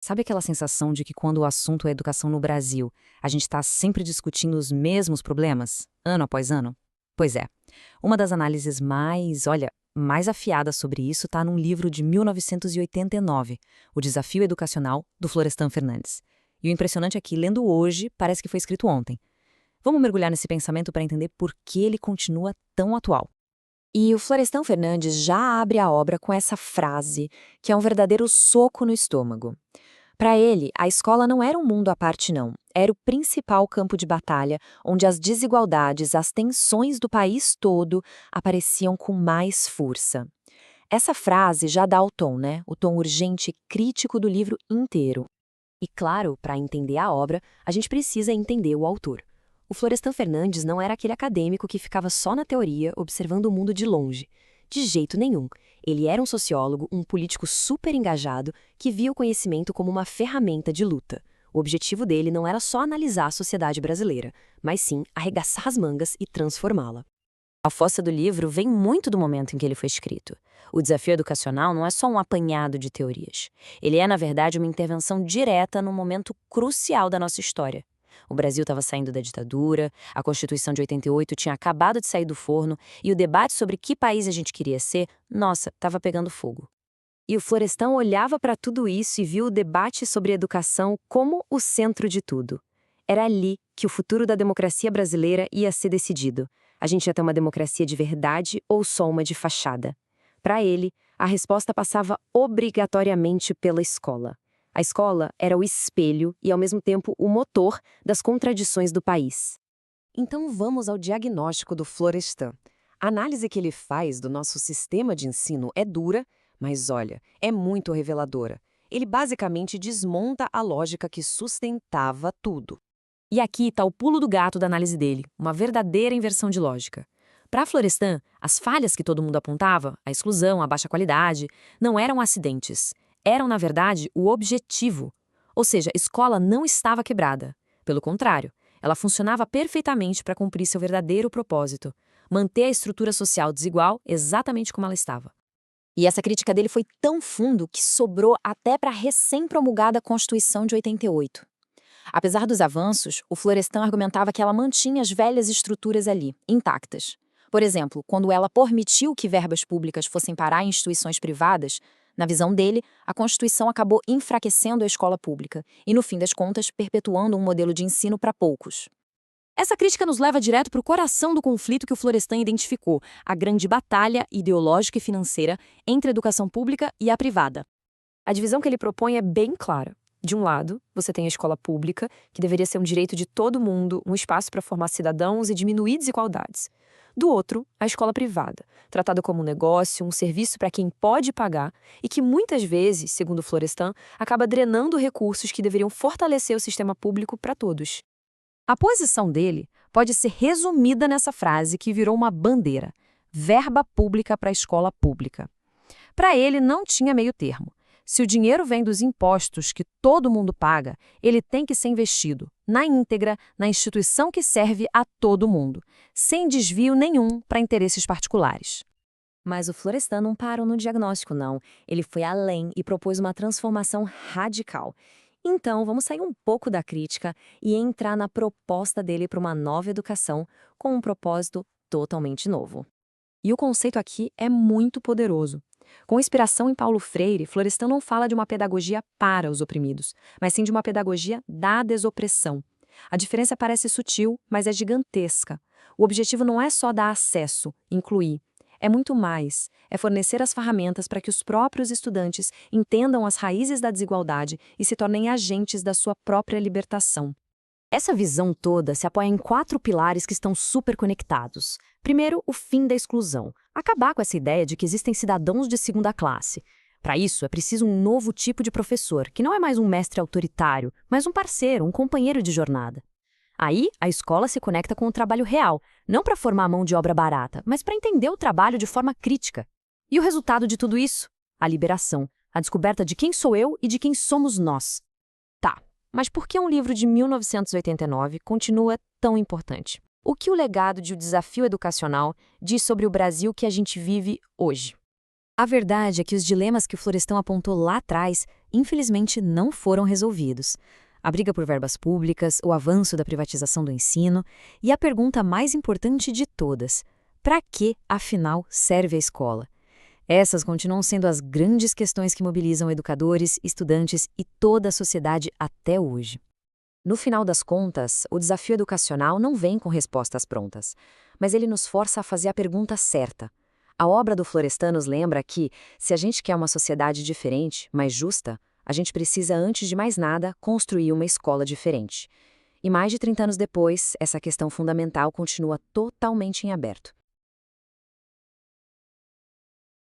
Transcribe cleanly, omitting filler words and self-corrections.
Sabe aquela sensação de que quando o assunto é educação no Brasil, a gente está sempre discutindo os mesmos problemas, ano após ano? Pois é. Uma das análises mais afiadas sobre isso está num livro de 1989, O Desafio Educacional, do Florestan Fernandes. E o impressionante é que, lendo hoje, parece que foi escrito ontem. Vamos mergulhar nesse pensamento para entender por que ele continua tão atual. E o Florestan Fernandes já abre a obra com essa frase, que é um verdadeiro soco no estômago. Para ele, a escola não era um mundo à parte, não. Era o principal campo de batalha, onde as desigualdades, as tensões do país todo apareciam com mais força. Essa frase já dá o tom, né? O tom urgente e crítico do livro inteiro. E claro, para entender a obra, a gente precisa entender o autor. O Florestan Fernandes não era aquele acadêmico que ficava só na teoria, observando o mundo de longe. De jeito nenhum. Ele era um sociólogo, um político super engajado, que via o conhecimento como uma ferramenta de luta. O objetivo dele não era só analisar a sociedade brasileira, mas sim arregaçar as mangas e transformá-la. A fossa do livro vem muito do momento em que ele foi escrito. O desafio educacional não é só um apanhado de teorias. Ele é, na verdade, uma intervenção direta num momento crucial da nossa história. O Brasil estava saindo da ditadura, a Constituição de 88 tinha acabado de sair do forno e o debate sobre que país a gente queria ser, estava pegando fogo. E o Florestan olhava para tudo isso e viu o debate sobre educação como o centro de tudo. Era ali que o futuro da democracia brasileira ia ser decidido. A gente ia ter uma democracia de verdade ou só uma de fachada? Para ele, a resposta passava obrigatoriamente pela escola. A escola era o espelho e, ao mesmo tempo, o motor das contradições do país. Então vamos ao diagnóstico do Florestan. A análise que ele faz do nosso sistema de ensino é dura, mas olha, é muito reveladora. Ele basicamente desmonta a lógica que sustentava tudo. E aqui está o pulo do gato da análise dele, uma verdadeira inversão de lógica. Para Florestan, as falhas que todo mundo apontava, a exclusão, a baixa qualidade, não eram acidentes. Eram, na verdade, o objetivo. Ou seja, a escola não estava quebrada. Pelo contrário, ela funcionava perfeitamente para cumprir seu verdadeiro propósito, manter a estrutura social desigual exatamente como ela estava. E essa crítica dele foi tão fundo que sobrou até para a recém-promulgada Constituição de 88. Apesar dos avanços, o Florestan argumentava que ela mantinha as velhas estruturas ali, intactas. Por exemplo, quando ela permitiu que verbas públicas fossem parar em instituições privadas, na visão dele, a Constituição acabou enfraquecendo a escola pública e, no fim das contas, perpetuando um modelo de ensino para poucos. Essa crítica nos leva direto para o coração do conflito que o Florestan identificou, a grande batalha ideológica e financeira entre a educação pública e a privada. A divisão que ele propõe é bem clara. De um lado, você tem a escola pública, que deveria ser um direito de todo mundo, um espaço para formar cidadãos e diminuir desigualdades. Do outro, a escola privada, tratada como um negócio, um serviço para quem pode pagar e que muitas vezes, segundo Florestan, acaba drenando recursos que deveriam fortalecer o sistema público para todos. A posição dele pode ser resumida nessa frase que virou uma bandeira: verba pública para a escola pública. Para ele, não tinha meio termo. Se o dinheiro vem dos impostos que todo mundo paga, ele tem que ser investido, na íntegra, na instituição que serve a todo mundo, sem desvio nenhum para interesses particulares. Mas o Florestan não parou no diagnóstico, não. Ele foi além e propôs uma transformação radical. Então, vamos sair um pouco da crítica e entrar na proposta dele para uma nova educação com um propósito totalmente novo. E o conceito aqui é muito poderoso. Com inspiração em Paulo Freire, Florestan não fala de uma pedagogia para os oprimidos, mas sim de uma pedagogia da desopressão. A diferença parece sutil, mas é gigantesca. O objetivo não é só dar acesso, incluir. É muito mais. É fornecer as ferramentas para que os próprios estudantes entendam as raízes da desigualdade e se tornem agentes da sua própria libertação. Essa visão toda se apoia em 4 pilares que estão super conectados. Primeiro, o fim da exclusão. Acabar com essa ideia de que existem cidadãos de segunda classe. Para isso, é preciso um novo tipo de professor, que não é mais um mestre autoritário, mas um parceiro, um companheiro de jornada. Aí, a escola se conecta com o trabalho real, não para formar mão de obra barata, mas para entender o trabalho de forma crítica. E o resultado de tudo isso? A liberação, a descoberta de quem sou eu e de quem somos nós. Tá. Mas por que um livro de 1989 continua tão importante? O que o legado de O Desafio Educacional diz sobre o Brasil que a gente vive hoje? A verdade é que os dilemas que o Florestan apontou lá atrás, infelizmente, não foram resolvidos. A briga por verbas públicas, o avanço da privatização do ensino e a pergunta mais importante de todas: para que, afinal, serve a escola? Essas continuam sendo as grandes questões que mobilizam educadores, estudantes e toda a sociedade até hoje. No final das contas, o desafio educacional não vem com respostas prontas, mas ele nos força a fazer a pergunta certa. A obra do Florestan nos lembra que, se a gente quer uma sociedade diferente, mais justa, a gente precisa, antes de mais nada, construir uma escola diferente. E mais de 30 anos depois, essa questão fundamental continua totalmente em aberto.